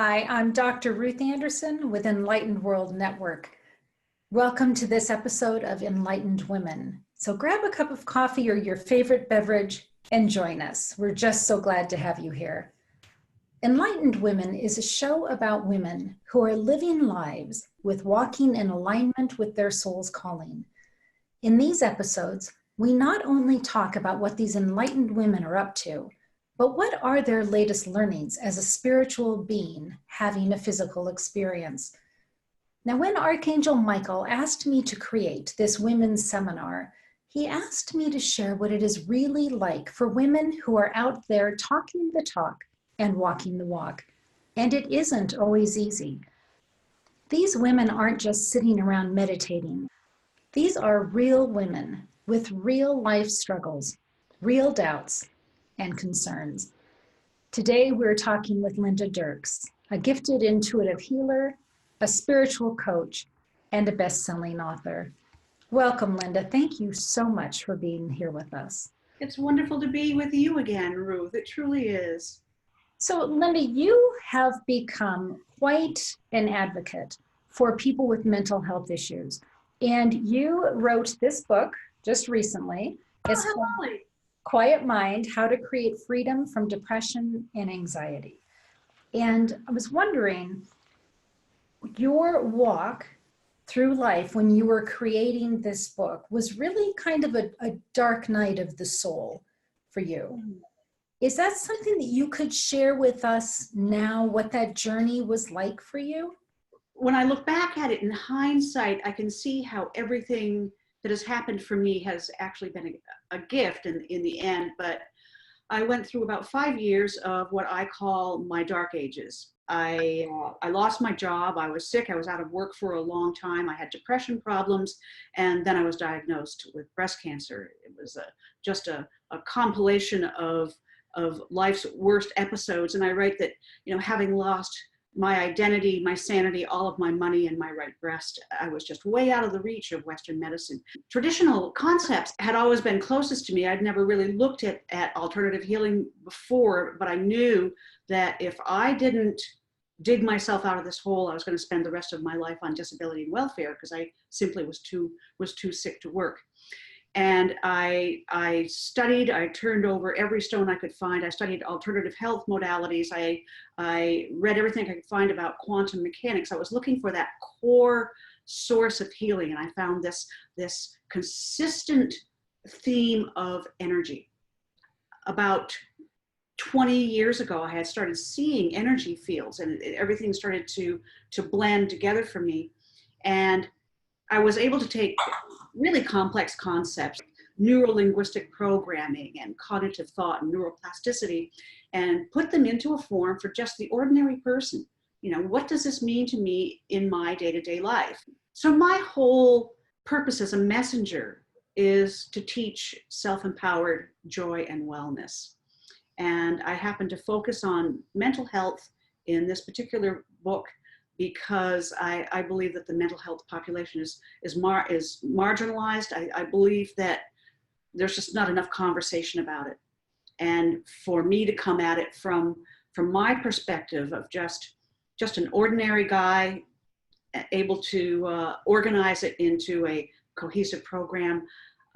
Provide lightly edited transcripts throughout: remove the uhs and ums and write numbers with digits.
Hi, I'm Dr. Ruth Anderson with Enlightened World Network. Welcome to this episode of Enlightened Women. So grab a cup of coffee or your favorite beverage and join us. We're just so glad to have you here. Enlightened Women is a show about women who are living lives with walking in alignment with their soul's calling. In these episodes, we not only talk about what these enlightened women are up to, but what are their latest learnings as a spiritual being having a physical experience? Now, when Archangel Michael asked me to create this women's seminar, he asked me to share what it is really like for women who are out there talking the talk and walking the walk. And it isn't always easy. These women aren't just sitting around meditating. These are real women with real life struggles, real doubts, and concerns. Today, we're talking with Linda Dierks, a gifted intuitive healer, a spiritual coach, and a best-selling author. Welcome, Linda. Thank you so much for being here with us. It's wonderful to be with you again, Ruth. It truly is. So, Linda, you have become quite an advocate for people with mental health issues. And you wrote this book just recently. It's called Quiet Mind, How to Create Freedom from Depression and Anxiety. And I was wondering, your walk through life when you were creating this book was really kind of a dark night of the soul for you. Is that something that you could share with us now, what that journey was like for you? When I look back at it in hindsight, I can see how everything that has happened for me has actually been a gift in the end. But I went through about 5 years of what I call my dark ages. I lost my job. I was sick. I was out of work for a long time. I had depression problems. And then I was diagnosed with breast cancer. It was just a compilation of life's worst episodes. And I write that, having lost my identity, my sanity, all of my money, and my right breast, I was just way out of the reach of Western medicine. Traditional concepts had always been closest to me. I'd never really looked at alternative healing before, but I knew that if I didn't dig myself out of this hole, I was going to spend the rest of my life on disability and welfare because I simply was too sick to work. And I studied, I turned over every stone I could find. I studied alternative health modalities. I read everything I could find about quantum mechanics. I was looking for that core source of healing. And I found this consistent theme of energy. About 20 years ago, I had started seeing energy fields and everything started to blend together for me. And I was able to take really complex concepts, neuro-linguistic programming and cognitive thought and neuroplasticity, and put them into a form for just the ordinary person. What does this mean to me in my day-to-day life? So my whole purpose as a messenger is to teach self-empowered joy and wellness. And I happen to focus on mental health in this particular book because I believe that the mental health population is marginalized. I believe that there's just not enough conversation about it. And for me to come at it from my perspective of just an ordinary guy able to organize it into a cohesive program,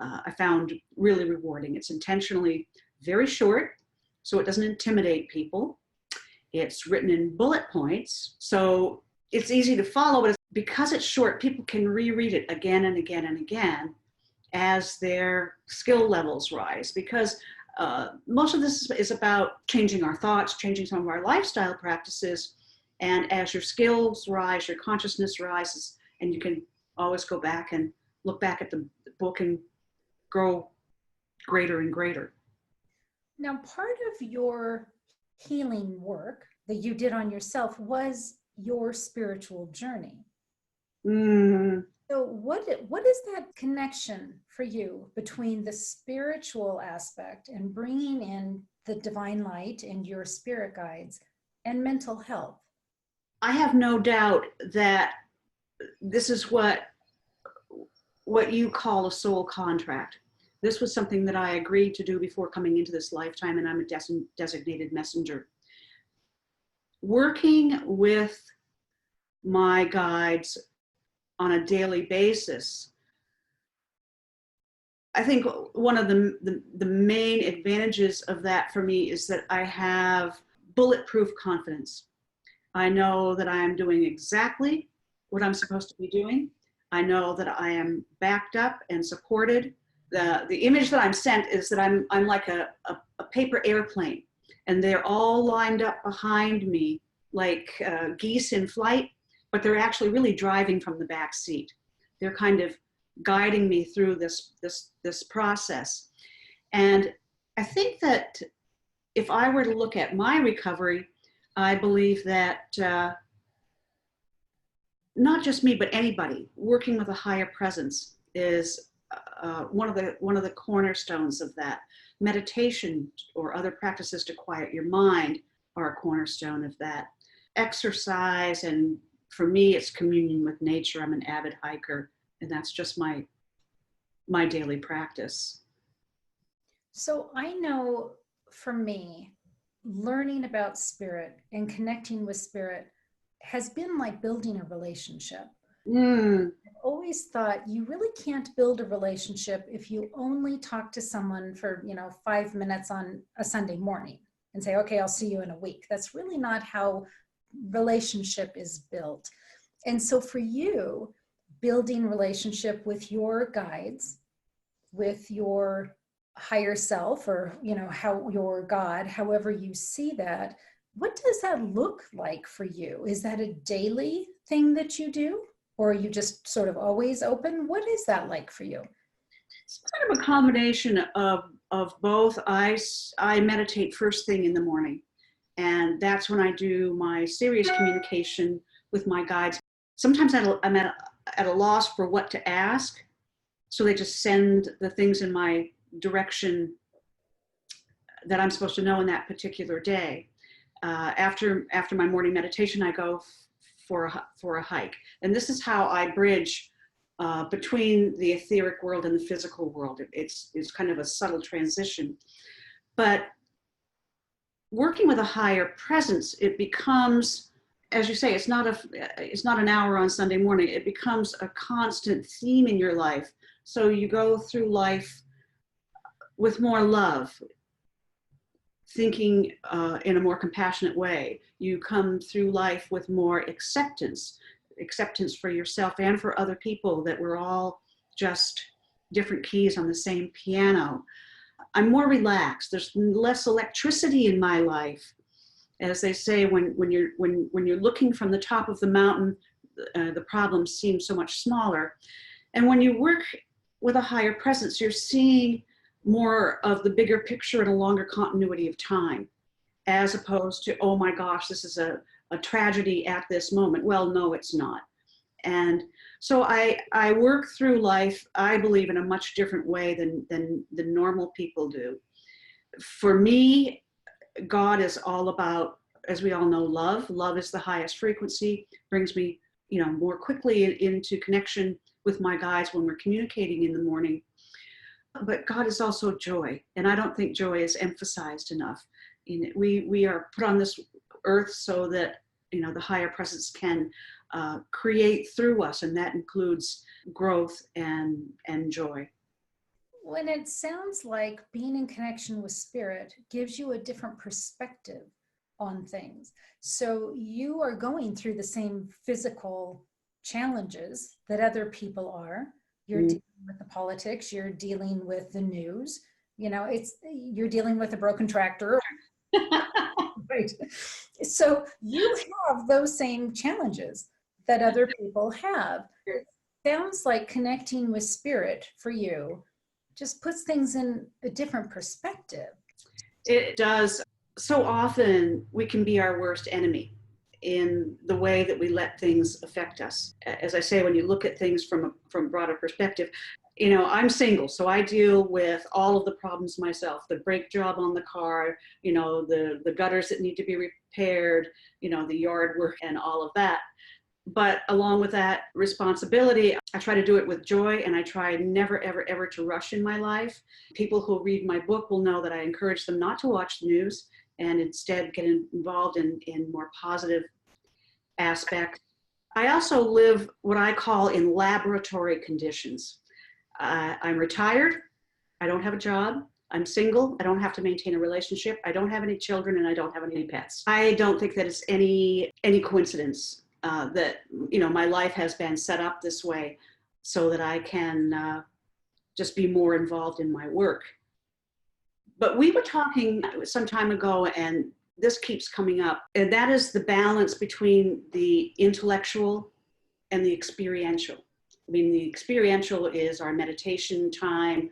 I found really rewarding. It's intentionally very short, so it doesn't intimidate people. It's written in bullet points, so it's easy to follow, but because it's short, people can reread it again and again and again as their skill levels rise, because most of this is about changing our thoughts, changing some of our lifestyle practices, and as your skills rise, your consciousness rises, and you can always go back and look back at the book and grow greater and greater. Now, part of your healing work that you did on yourself was your spiritual journey. So what is that connection for you between the spiritual aspect and bringing in the divine light and your spirit guides and mental health? I have no doubt that this is what you call a soul contract. This was something that I agreed to do before coming into this lifetime, and I'm a designated messenger. working with my guides on a daily basis, I think one of the main advantages of that for me is that I have bulletproof confidence. I know that I am doing exactly what I'm supposed to be doing. I know that I am backed up and supported. The image that I'm sent is that I'm like a paper airplane, and they're all lined up behind me like geese in flight, but they're actually really driving from the back seat. They're kind of guiding me through this process. And I think that if I were to look at my recovery, I believe that not just me, but anybody working with a higher presence is one of the cornerstones of that. Meditation or other practices to quiet your mind are a cornerstone of that. Exercise, and for me, it's communion with nature. I'm an avid hiker, and that's just my daily practice. So I know for me, learning about spirit and connecting with spirit has been like building a relationship. I've always thought you really can't build a relationship if you only talk to someone for, 5 minutes on a Sunday morning and say, okay, I'll see you in a week. That's really not how relationship is built. And so for you, building relationship with your guides, with your higher self, or how your God, however you see that, what does that look like for you? Is that a daily thing that you do, or are you just sort of always open? What is that like for you? It's kind of a combination of both. I meditate first thing in the morning, and that's when I do my serious communication with my guides. Sometimes I'm at a loss for what to ask, so they just send the things in my direction that I'm supposed to know in that particular day. After my morning meditation, I go for a hike, and this is how I bridge between the etheric world and the physical world. It's kind of a subtle transition, but working with a higher presence, it becomes, as you say, it's not an hour on Sunday morning. It becomes a constant theme in your life. So you go through life with more love, thinking in a more compassionate way. You come through life with more acceptance for yourself and for other people, that we're all just different keys on the same piano. I'm more relaxed. There's less electricity in my life. As they say, when you're looking from the top of the mountain, the problems seem so much smaller. And when you work with a higher presence, you're seeing more of the bigger picture in a longer continuity of time, as opposed to, oh my gosh, this is a tragedy at this moment. Well, no, it's not. And so I work through life, I believe, in a much different way than normal people do. For me, God is all about, as we all know, love. Love is the highest frequency, brings me, more quickly into connection with my guides when we're communicating in the morning. But God is also joy, and I don't think joy is emphasized enough. We are put on this earth so that the higher presence can create through us, and that includes growth and joy. When it sounds like being in connection with spirit gives you a different perspective on things. So you are going through the same physical challenges that other people are. You're dealing with the politics, you're dealing with the news, you're dealing with a broken tractor. Right. So you have those same challenges that other people have. It sounds like connecting with spirit for you just puts things in a different perspective. It does. So often we can be our worst enemy in the way that we let things affect us. As I say, when you look at things from a broader perspective, I'm single, so I deal with all of the problems myself, the brake job on the car, the gutters that need to be repaired, the yard work and all of that. But along with that responsibility, I try to do it with joy, and I try never, ever, ever to rush in my life. People who read my book will know that I encourage them not to watch the news and instead get involved in more positive aspects. I also live what I call in laboratory conditions. I'm retired. I don't have a job. I'm single. I don't have to maintain a relationship. I don't have any children, and I don't have any pets. I don't think that it's any coincidence that my life has been set up this way so that I can just be more involved in my work. But we were talking some time ago, and this keeps coming up, and that is the balance between the intellectual and the experiential. I mean, the experiential is our meditation time,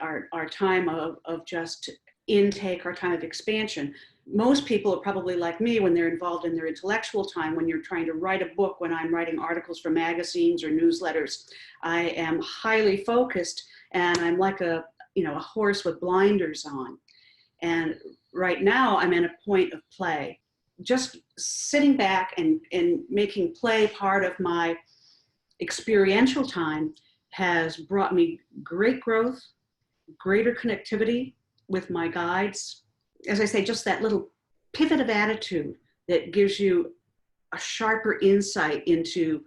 our time of just intake, our time of expansion. Most people are probably like me when they're involved in their intellectual time, when you're trying to write a book, when I'm writing articles for magazines or newsletters. I am highly focused, and I'm like a horse with blinders on. And right now I'm in a point of play, just sitting back and making play part of my experiential time has brought me great growth, greater connectivity with my guides. As I say, just that little pivot of attitude that gives you a sharper insight into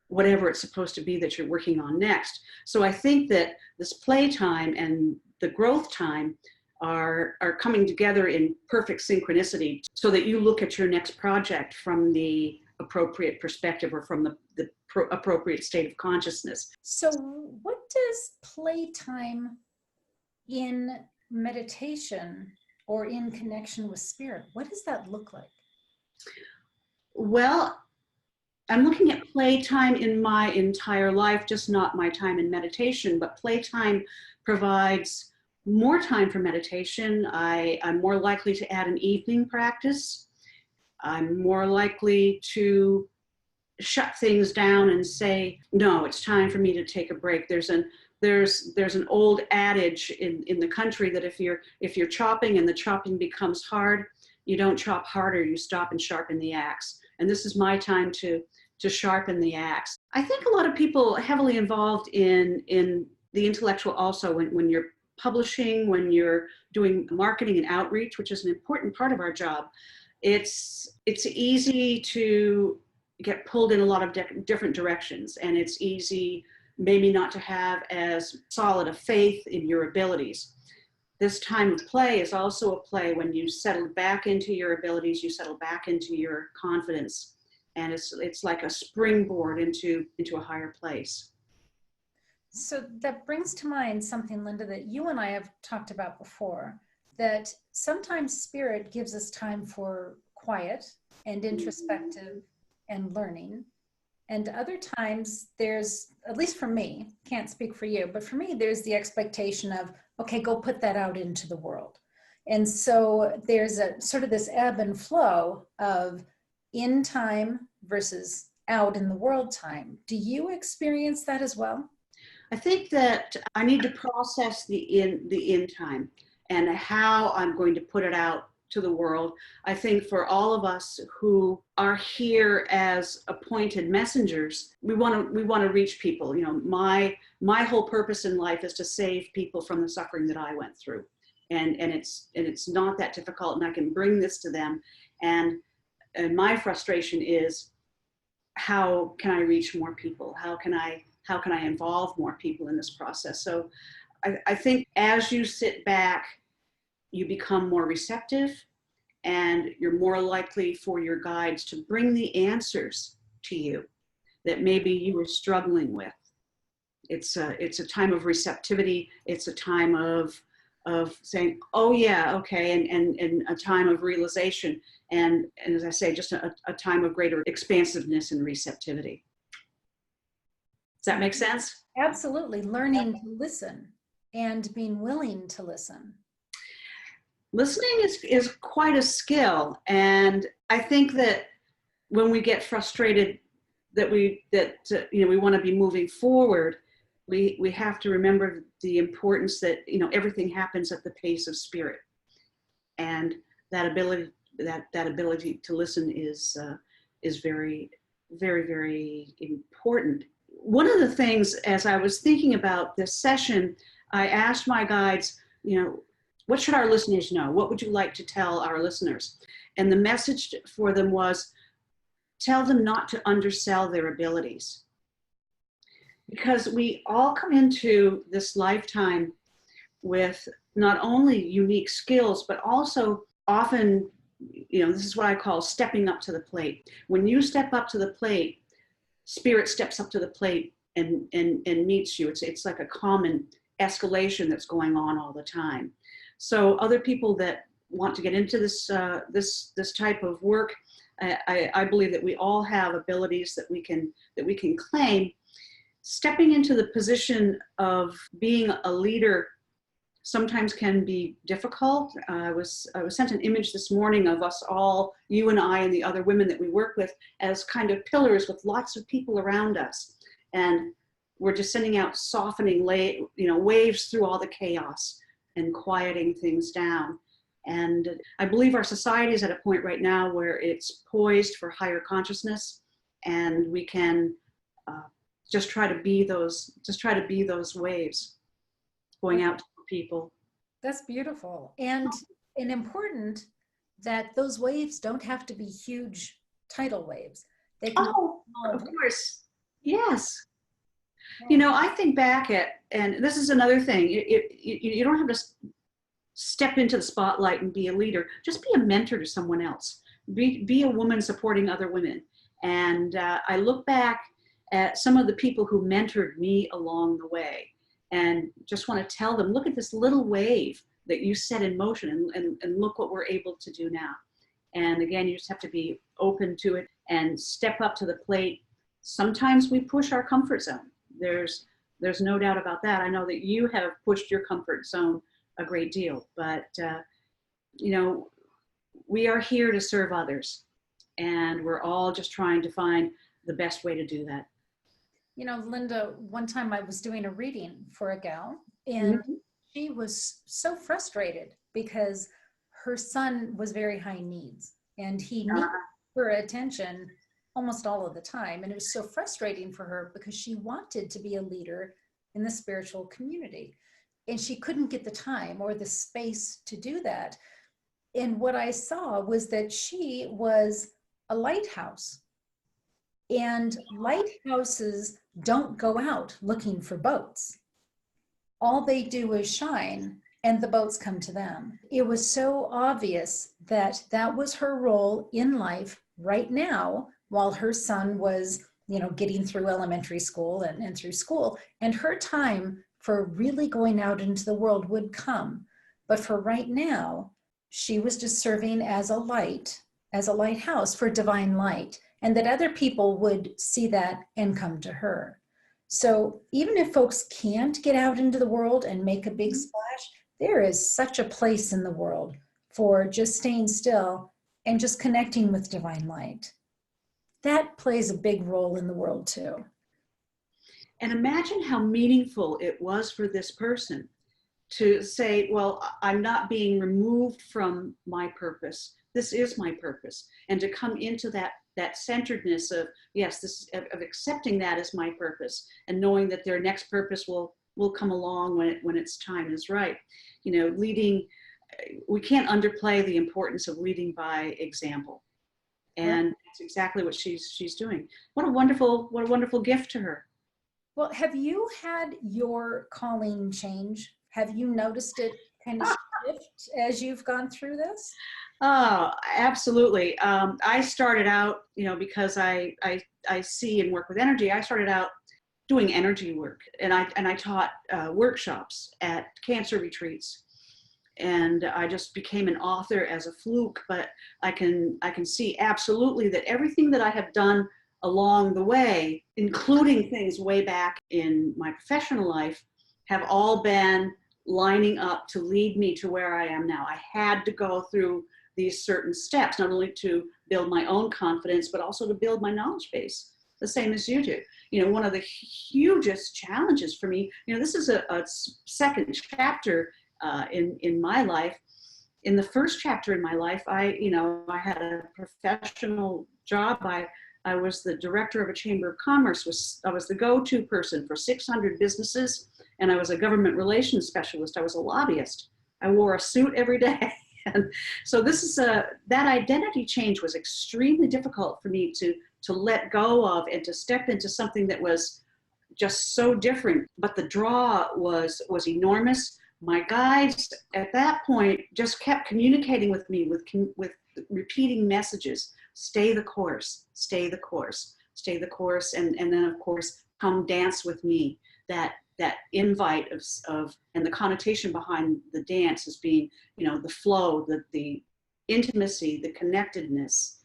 whatever it's supposed to be that you're working on next. So I think that this playtime and the growth time are coming together in perfect synchronicity so that you look at your next project from the appropriate perspective or from the appropriate state of consciousness. So what does playtime in meditation or in connection with spirit, what does that look like? Well, I'm looking at playtime in my entire life, just not my time in meditation, but playtime provides more time for meditation. I'm more likely to add an evening practice. I'm more likely to shut things down and say, no, it's time for me to take a break. There's an old adage in the country that if you're chopping and the chopping becomes hard, you don't chop harder, you stop and sharpen the axe. And this is my time to sharpen the axe. I think a lot of people heavily involved in the intellectual also when you're publishing, when you're doing marketing and outreach, which is an important part of our job. It's easy to get pulled in a lot of different directions, and it's easy maybe not to have as solid a faith in your abilities. This time of play is also a play when you settle back into your abilities, you settle back into your confidence, and it's like a springboard into a higher place. So that brings to mind something, Linda, that you and I have talked about before, that sometimes spirit gives us time for quiet and introspective and learning. And other times there's, at least for me, can't speak for you, but for me, there's the expectation of, okay, go put that out into the world. And so there's a sort of this ebb and flow of in time versus out in the world time. Do you experience that as well? I think that I need to process the in time and how I'm going to put it out to the world. I think for all of us who are here as appointed messengers, we want to reach people. My whole purpose in life is to save people from the suffering that I went through, and it's not that difficult, and I can bring this to them. And my frustration is, how can I reach more people? How can I involve more people in this process? So I think as you sit back, you become more receptive, and you're more likely for your guides to bring the answers to you that maybe you were struggling with. It's a time of receptivity. It's a time of saying, oh yeah, okay, and a time of realization. And as I say, just a time of greater expansiveness and receptivity. Does that make sense? Absolutely. Learning to listen and being willing to listen. Listening is quite a skill. And I think that when we get frustrated that we want to be moving forward, we have to remember the importance that, everything happens at the pace of spirit. And that ability to listen is very, very, very important. One of the things, as I was thinking about this session, I asked my guides, what should our listeners know? What would you like to tell our listeners? And the message for them was, tell them not to undersell their abilities. Because we all come into this lifetime with not only unique skills, but also often, this is what I call stepping up to the plate. When you step up to the plate, spirit steps up to the plate and meets you. It's like a common escalation that's going on all the time. So other people that want to get into this type of work, I believe that we all have abilities that we can claim. Stepping into the position of being a leader sometimes can be difficult. I was sent an image this morning of us all, you and I and the other women that we work with, as kind of pillars with lots of people around us. And we're just sending out softening waves through all the chaos and quieting things down. And I believe our society is at a point right now where it's poised for higher consciousness, and we can just try to be those waves going out to people. That's beautiful. And important that those waves don't have to be huge tidal waves. They can of course. Yes. I think back and this is another thing, you don't have to step into the spotlight and be a leader. Just be a mentor to someone else. Be a woman supporting other women. And I look back at some of the people who mentored me along the way, and just want to tell them, look at this little wave that you set in motion, and look what we're able to do now. And again, you just have to be open to it and step up to the plate. Sometimes we push our comfort zone. There's no doubt about that. I know that you have pushed your comfort zone a great deal, but we are here to serve others, and we're all just trying to find the best way to do that. Linda, one time I was doing a reading for a gal, and she was so frustrated because her son was very high needs, and he needed her attention almost all of the time. And it was so frustrating for her because she wanted to be a leader in the spiritual community, and she couldn't get the time or the space to do that. And what I saw was that she was a lighthouse, and lighthouses don't go out looking for boats. All they do is shine, and the boats come to them. It was so obvious that that was her role in life right now, while her son was, getting through elementary school and through school, and her time for really going out into the world would come. But for right now, she was just serving as a lighthouse for divine light, and that other people would see that and come to her. So even if folks can't get out into the world and make a big splash, there is such a place in the world for just staying still and just connecting with divine light. That plays a big role in the world too. And imagine how meaningful it was for this person to say, well, I'm not being removed from my purpose. This is my purpose. And to come into that centeredness of, yes, of accepting that as my purpose, and knowing that their next purpose will come along when its time is right. Leading, we can't underplay the importance of leading by example. And that's exactly what she's doing. What a wonderful gift to her. Well, have you had your calling change? Have you noticed it kind of shift as you've gone through this? Oh, absolutely. I started out, because I see and work with energy. I started out doing energy work, and I taught workshops at cancer retreats, and I just became an author as a fluke. But I can see absolutely that everything that I have done along the way, including things way back in my professional life, have all been lining up to lead me to where I am now. I had to go through these certain steps, not only to build my own confidence, but also to build my knowledge base, the same as you do. One of the hugest challenges for me, this is a second chapter in my life. In the first chapter in my life, I had a professional job. I was the director of a chamber of commerce. I was the go-to person for 600 businesses, and I was a government relations specialist. I was a lobbyist. I wore a suit every day. And so this is that identity change was extremely difficult for me to let go of and to step into something that was just so different. But the draw was enormous. My guides at that point just kept communicating with me with repeating messages: stay the course, stay the course, stay the course, and then of course come dance with me. That invite of and the connotation behind the dance as being, the flow, the intimacy, the connectedness,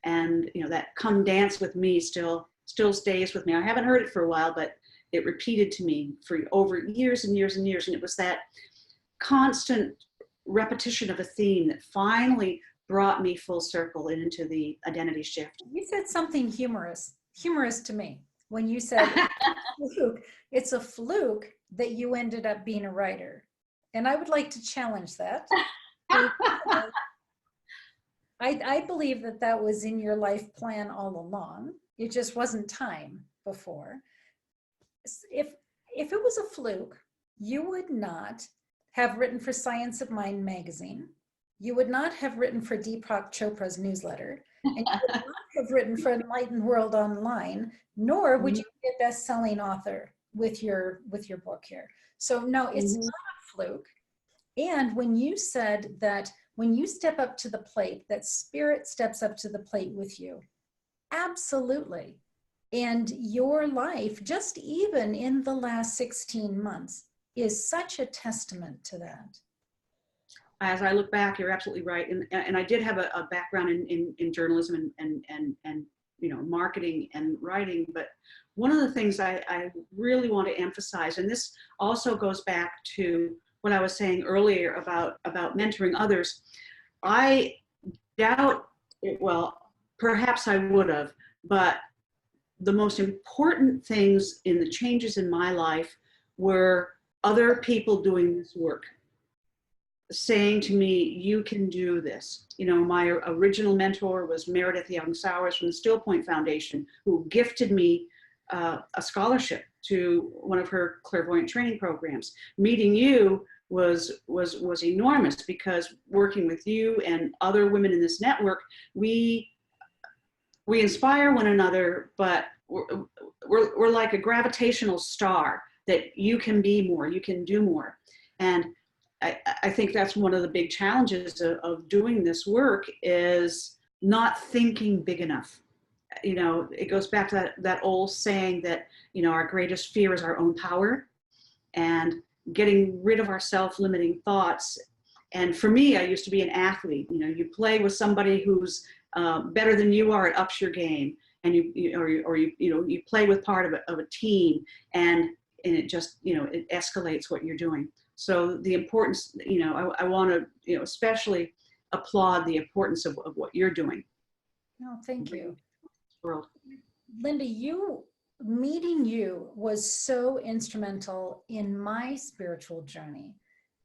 and that come dance with me still stays with me. I haven't heard it for a while, but it repeated to me for over years and years and years, and it was that constant repetition of a theme that finally brought me full circle into the identity shift. You said something humorous to me when you said fluke. It's a fluke that you ended up being a writer. And I would like to challenge that. I believe that was in your life plan all along. It just wasn't time before. If it was a fluke, you would not have written for Science of Mind magazine. You would not have written for Deepak Chopra's newsletter. And you would not have written for Enlightened World Online, nor would you be a best-selling author with your book here. So no, it's not a fluke. And when you said that when you step up to the plate, that spirit steps up to the plate with you, absolutely. And your life, just even in the last 16 months, is such a testament to that. As I look back, you're absolutely right. And I did have a background in journalism and marketing and writing. But one of the things I really want to emphasize, and this also goes back to what I was saying earlier about mentoring others. I doubt, well, perhaps I would have, but the most important things in the changes in my life were other people doing this work, saying to me, you can do this. My original mentor was Meredith Young Sowers from the Still Point Foundation, who gifted me a scholarship to one of her clairvoyant training programs. Meeting you was enormous, because working with you and other women in this network, we inspire one another, but we're like a gravitational star that you can be more, you can do more. And I think that's one of the big challenges of doing this work, is not thinking big enough. It goes back to that old saying that, our greatest fear is our own power, and getting rid of our self-limiting thoughts. And for me, I used to be an athlete. You play with somebody who's better than you are, it ups your game. And you play with part of a team, and it just, it escalates what you're doing. So the importance, I want to, especially applaud the importance of what you're doing. No, thank you. World. Linda, meeting you was so instrumental in my spiritual journey,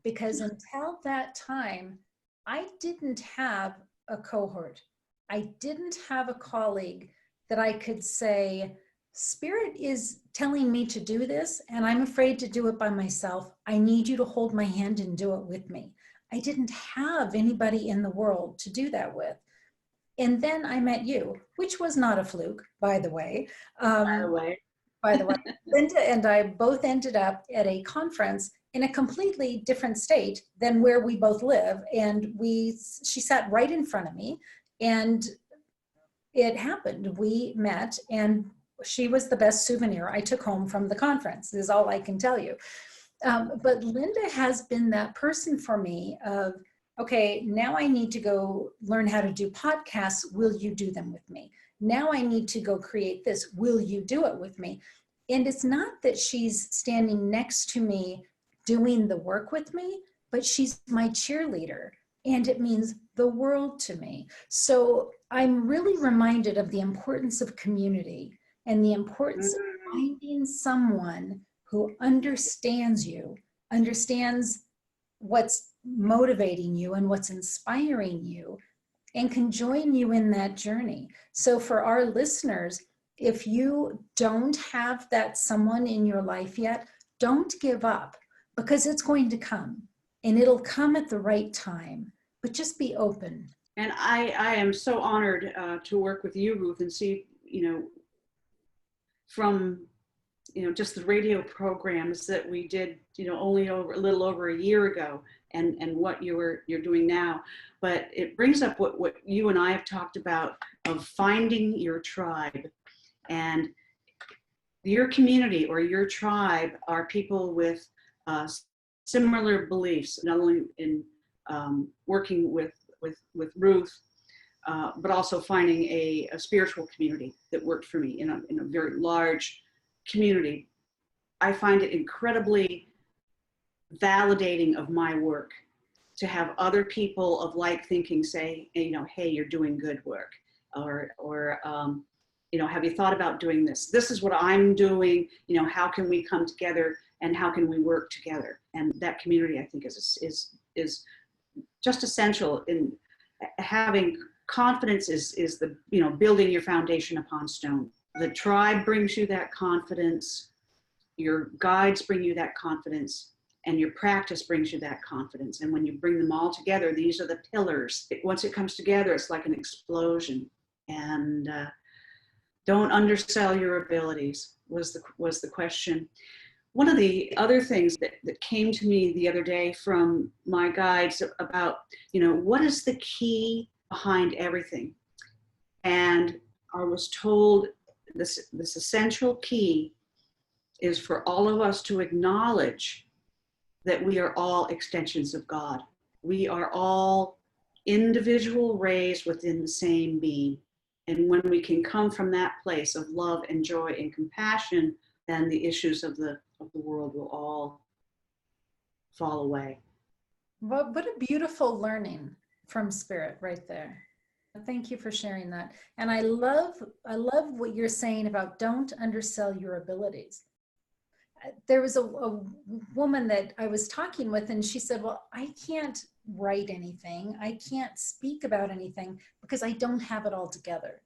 because until that time, I didn't have a cohort. I didn't have a colleague that I could say, Spirit is telling me to do this, and I'm afraid to do it by myself. I need you to hold my hand and do it with me. I didn't have anybody in the world to do that with. And then I met you, which was not a fluke, by the way. By the way, Linda and I both ended up at a conference in a completely different state than where we both live. And she sat right in front of me, and it happened. We met, and she was the best souvenir I took home from the conference, is all I can tell you. But Linda has been that person for me of, okay, now I need to go learn how to do podcasts. Will you do them with me? Now I need to go create this. Will you do it with me? And it's not that she's standing next to me doing the work with me, but she's my cheerleader. And it means the world to me. So I'm really reminded of the importance of community and the importance of finding someone who understands you, understands what's motivating you and what's inspiring you, and can join you in that journey. So for our listeners, if you don't have that someone in your life yet, don't give up, because it's going to come. and it'll come at the right time, but just be open. And I am so honored to work with you, Ruth, and see, from, just the radio programs that we did, only a little over a year ago, and what you're doing now. But it brings up what you and I have talked about, of finding your tribe. And your community or your tribe are people with similar beliefs, not only in working with Ruth, but also finding a spiritual community that worked for me in a very large community. I find it incredibly validating of my work to have other people of like thinking say, hey, you're doing good work, or have you thought about doing this? This is what I'm doing. How can we come together and how can we work together? And that community, I think, is just essential in having confidence. Is the building your foundation upon stone. The tribe brings you that confidence. Your guides bring you that confidence, and your practice brings you that confidence. And when you bring them all together, these are the pillars. Once it comes together, it's like an explosion. And don't undersell your abilities was the question. One of the other things that came to me the other day from my guides about, what is the key behind everything? And I was told this essential key is for all of us to acknowledge that we are all extensions of God. We are all individual rays within the same being. And when we can come from that place of love and joy and compassion, then the issues of the world will all fall away. Well, what a beautiful learning from Spirit right there. Thank you for sharing that. And I love what you're saying about don't undersell your abilities. There was a woman that I was talking with, and she said, well, I can't write anything. I can't speak about anything because I don't have it all together.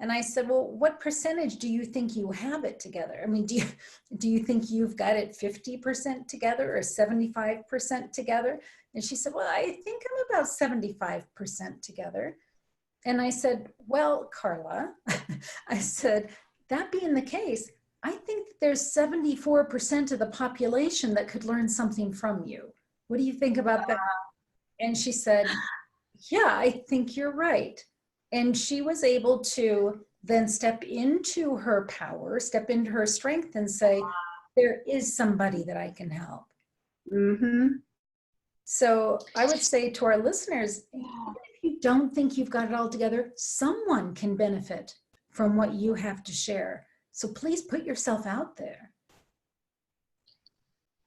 And I said, well, what percentage do you think you have it together? I mean, do you think you've got it 50% together or 75% together? And she said, well, I think I'm about 75% together. And I said, well, Carla, I said, that being the case, I think that there's 74% of the population that could learn something from you. What do you think about that? And she said, yeah, I think you're right. And she was able to then step into her power, step into her strength and say, there is somebody that I can help. Mm-hmm. So I would say to our listeners, if you don't think you've got it all together, someone can benefit from what you have to share. So please put yourself out there.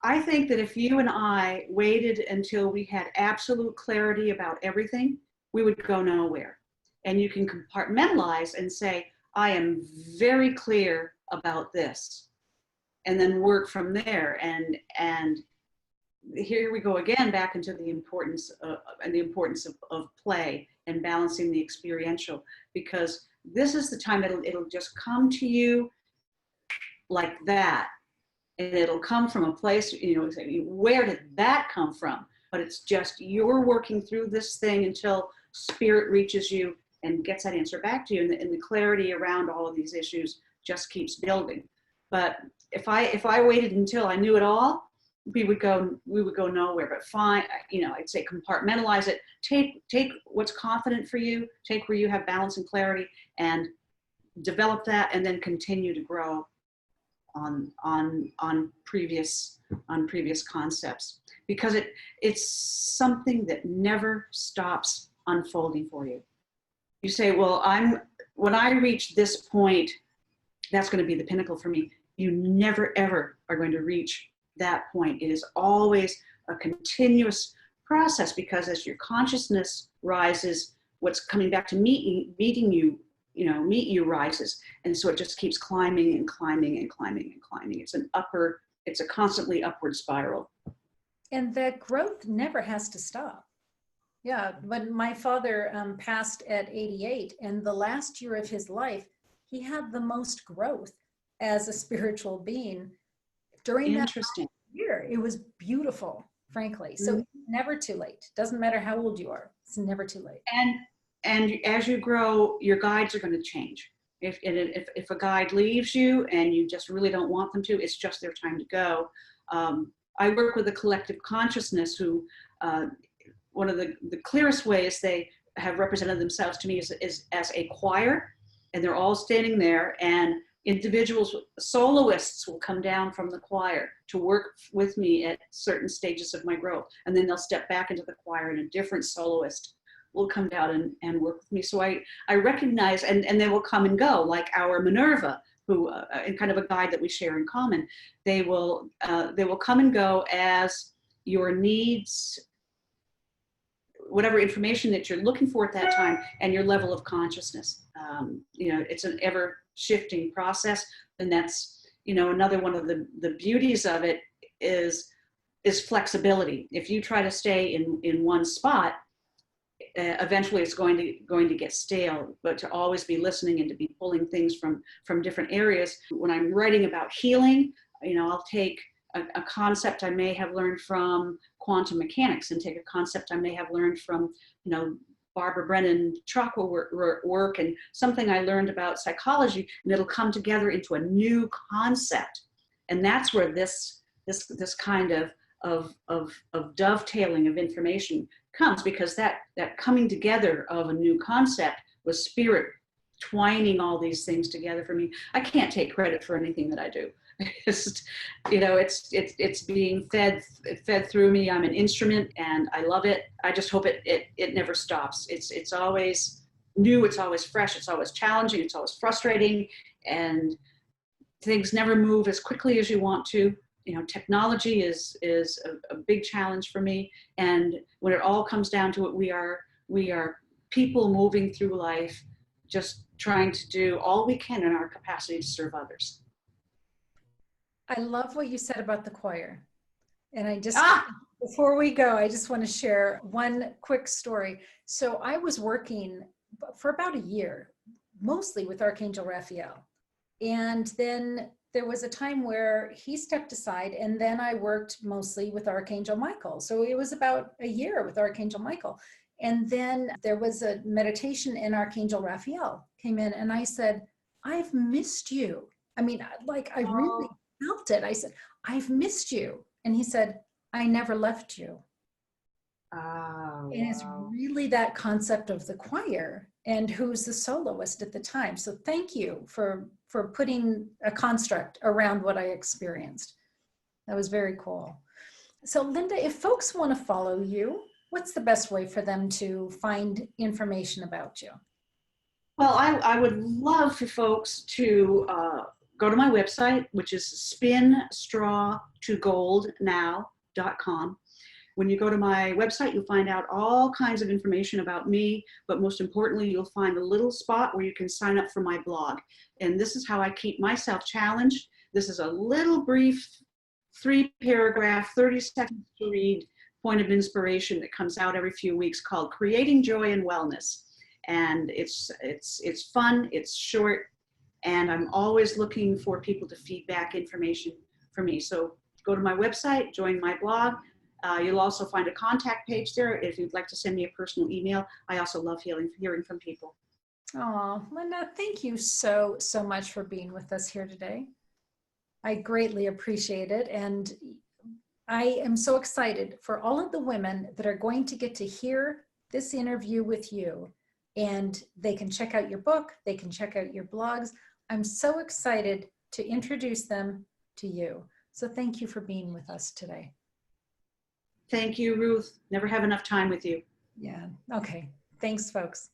I think that if you and I waited until we had absolute clarity about everything, we would go nowhere. And you can compartmentalize and say, I am very clear about this, and then work from there. And here we go again, back into the importance of play and balancing the experiential, because this is the time that it'll just come to you like that. And it'll come from a place, where did that come from? But it's just, you're working through this thing until Spirit reaches you and gets that answer back to you. And the clarity around all of these issues just keeps building. But if I waited until I knew it all, we would go nowhere. But fine, I'd say compartmentalize it. Take what's confident for you, take where you have balance and clarity, and develop that, and then continue to grow on previous concepts, because it's something that never stops unfolding for you. You say, well, when I reach this point, that's going to be the pinnacle for me. You never ever are going to reach that point. It is always a continuous process, because as your consciousness rises, what's coming back to meet you rises. And so it just keeps climbing and climbing and climbing and climbing. It's a constantly upward spiral. And that growth never has to stop. Yeah, when my father passed at 88, and the last year of his life, he had the most growth as a spiritual being during that year. It was beautiful, frankly. So never too late. Doesn't matter how old you are. It's never too late. And as you grow, your guides are going to change. If a guide leaves you and you just really don't want them to, it's just their time to go. I work with a collective consciousness who, one of the clearest ways they have represented themselves to me is as a choir, and they're all standing there, and individuals, soloists will come down from the choir to work with me at certain stages of my growth. And then they'll step back into the choir and a different soloist will come down and work with me. So I recognize, and they will come and go, like our Minerva, who, and kind of a guide that we share in common. They will come and go as your needs, whatever information that you're looking for at that time, and your level of consciousness. It's an ever shifting process. And that's, another one of the beauties of it is flexibility. If you try to stay in one spot, eventually it's going to get stale. But to always be listening and to be pulling things from different areas. When I'm writing about healing, I'll take a concept I may have learned from quantum mechanics, and take a concept I may have learned from, Barbara Brennan chakra work, and something I learned about psychology, and it'll come together into a new concept. And that's where this kind of dovetailing of information comes, because that coming together of a new concept was spirit twining all these things together for me. I can't take credit for anything that I do. It's, it's being fed through me. I'm an instrument, and I love it. I just hope it never stops. It's always new. It's always fresh. It's always challenging. It's always frustrating, and things never move as quickly as you want to. Technology is a big challenge for me. And when it all comes down to it, we are people moving through life, just trying to do all we can in our capacity to serve others. I love what you said about the choir. And before we go, I just want to share one quick story. So I was working for about a year, mostly with Archangel Raphael. And then there was a time where he stepped aside, and then I worked mostly with Archangel Michael. So it was about a year with Archangel Michael. And then there was a meditation, and Archangel Raphael came in, and I said, I've missed you. I mean, I really felt it. I said, I've missed you. And he said, I never left you. Oh, and it's really that concept of the choir and who's the soloist at the time. So thank you for putting a construct around what I experienced. That was very cool. So Linda, if folks want to follow you, what's the best way for them to find information about you? Well, I would love for folks to go to my website, which is spinstrawtogoldnow.com. When you go to my website, you'll find out all kinds of information about me, but most importantly, you'll find a little spot where you can sign up for my blog. And this is how I keep myself challenged. This is a little brief 3-paragraph, 30 seconds to read point of inspiration that comes out every few weeks called Creating Joy and Wellness. And it's fun, it's short, and I'm always looking for people to feedback information for me. So go to my website, join my blog. You'll also find a contact page there if you'd like to send me a personal email. I also love hearing from people. Oh, Linda, thank you so much for being with us here today. I greatly appreciate it. And I am so excited for all of the women that are going to get to hear this interview with you. And they can check out your book, they can check out your blogs. I'm so excited to introduce them to you. So thank you for being with us today. Thank you, Ruth. Never have enough time with you. Yeah, okay. Thanks, folks.